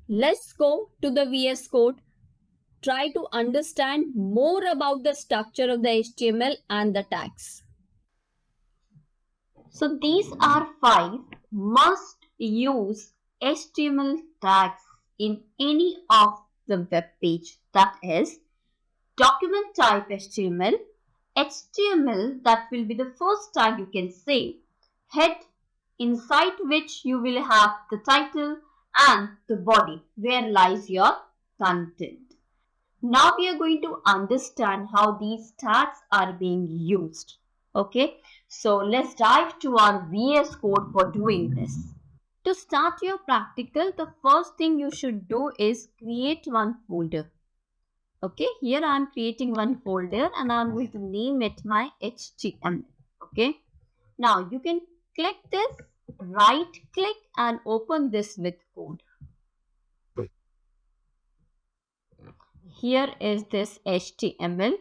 Let's go to the VS Code. Try to understand more about the structure of the HTML and the tags. So these are 5 must use HTML tags in any of the web page, that is document type HTML, HTML that will be the first tag you can say, head inside which you will have the title and the body where lies your content. Now we are going to understand how these tags are being used. Okay, so let's dive to our VS Code for doing this. To start your practical, the first thing you should do is create one folder. Okay, here I am creating one folder and I am going to name it my HTML. Okay, now you can click this, right click and open this with code. Here is this HTML.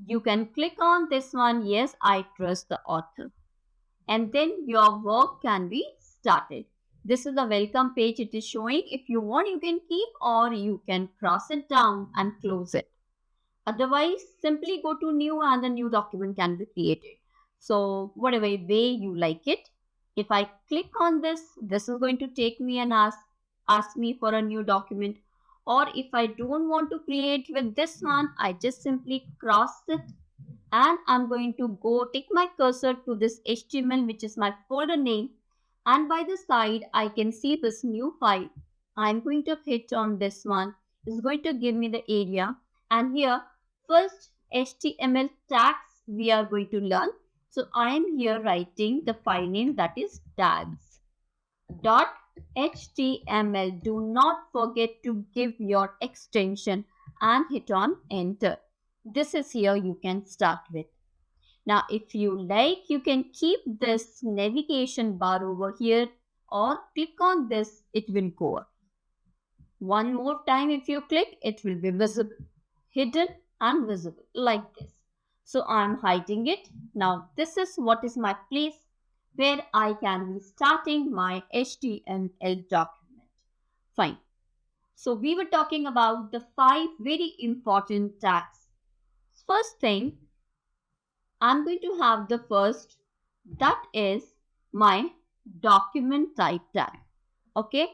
You can click on this one. Yes, I trust the author. And then your work can be started. This is the welcome page it is showing. If you want, you can keep or you can cross it down and close it. Otherwise, simply go to new and the new document can be created. So whatever way you like it. If I click on this, this is going to take me and ask me for a new document. Or if I don't want to create with this one, I just simply cross it and I'm going to go take my cursor to this HTML, which is my folder name. And by the side, I can see this new file. I'm going to hit on this one. It's going to give me the area. And here, first HTML tags we are going to learn. So I am here writing the file name, that is tags. .html. Do not forget to give your extension and hit on enter. This is here you can start with. Now if you like, you can keep this navigation bar over here or click on this, it will go up. One more time if you click, it will be visible, hidden and visible like this. So I am hiding it. Now this is what is my place where I can be starting my HTML document. Fine. So we were talking about the 5 very important tags. First thing, I'm going to have the first, that is my document type tag. Okay.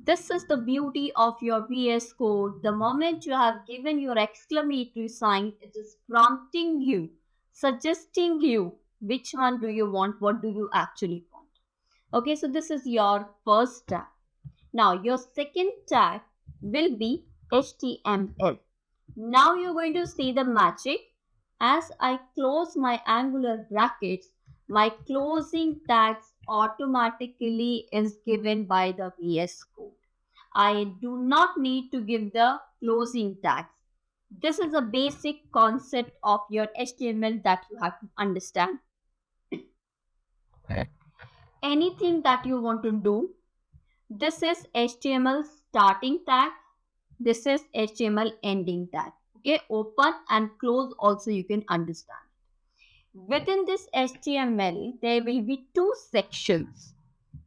This is the beauty of your VS Code. The moment you have given your exclamatory sign, it is prompting you, suggesting you which one do you want, what do you actually want. Okay, so this is your first tag. Now your second tag will be HTML. Now you're going to see the magic. As I close my angular brackets, my closing tags automatically is given by the VS Code. I do not need to give the closing tags. This is a basic concept of your HTML that you have to understand. Anything that you want to do, this is HTML starting tag, this is HTML ending tag. Okay, open and close also you can understand. Within this HTML, there will be 2 sections.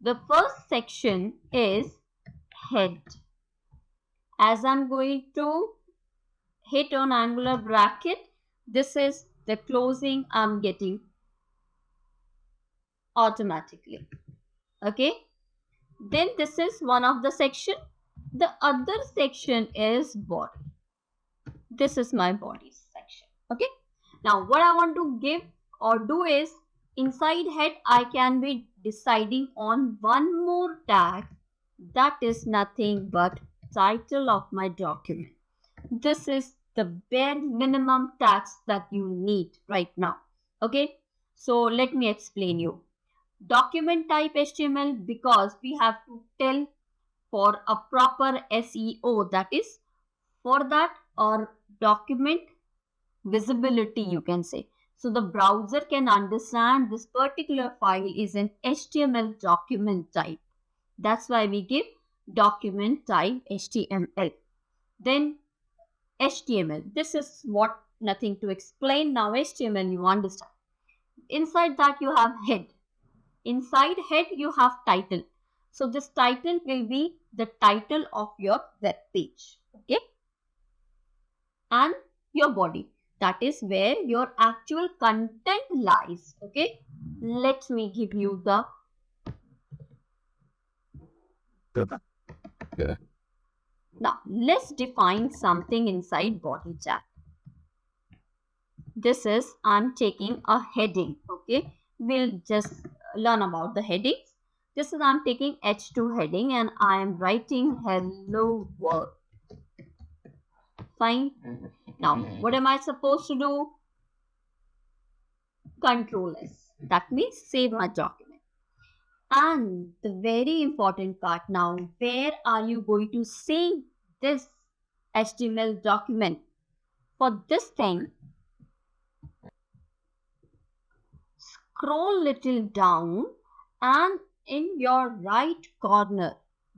The first section is head. As I'm going to hit on angular bracket, this is the closing I'm getting automatically. Okay. Then this is one of the section. The other section is body. This is my body section. Okay. Now what I want to give or do is inside head I can be deciding on one more tag, that is nothing but title of my document. This is the bare minimum tags that you need right now. Okay. So let me explain you. Document type HTML, because we have to tell for a proper SEO, that is for that, or document visibility you can say. So the browser can understand this particular file is an HTML document type. That's why we give document type HTML. Then HTML. This is what, nothing to explain. Now HTML you understand. Inside that you have head. Inside head you have title. So this title will be the title of your web page. Okay. And your body. That is where your actual content lies. Okay. Let me give you the now let's define something inside body tag. This is I'm taking a heading. Okay. We'll just learn about the headings. This is I'm taking H2 heading and I am writing hello world. Fine. Now, what am I supposed to do? Control S. That means save my document. And the very important part now, where are you going to save this HTML document? For this thing, scroll little down and in your right corner,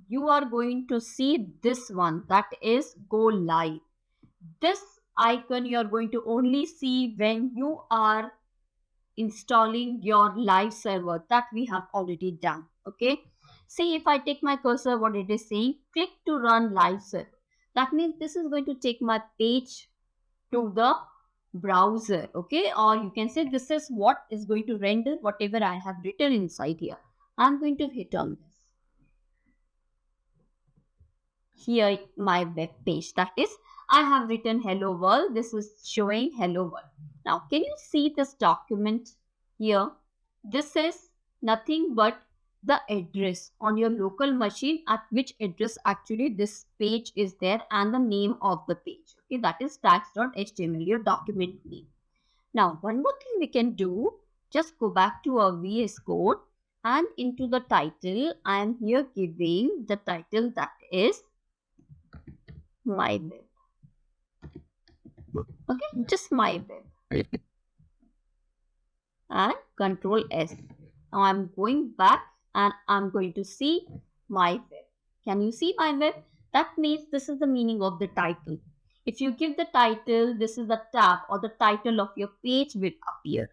you are going to see this one, that is go live. This icon you are going to only see when you are installing your live server, that we have already done. Okay, see if I take my cursor, what it is saying, click to run live server. That means this is going to take my page to the browser. Okay, or you can say this is what is going to render whatever I have written inside here. I'm going to hit on this. Here my web page, that is I have written hello world. This is showing hello world. Now can you see this document here? This is nothing but the address on your local machine, at which address actually this page is there, and the name of the page. Okay, that is tags.html, your document name. Now one more thing we can do, just go back to our VS Code and into the title I am here giving the title, that is my web. Okay, just my web. And Control S. Now I'm going back and I'm going to see my web. Can you see my web? That means this is the meaning of the title. If you give the title, this is the tab or the title of your page will appear.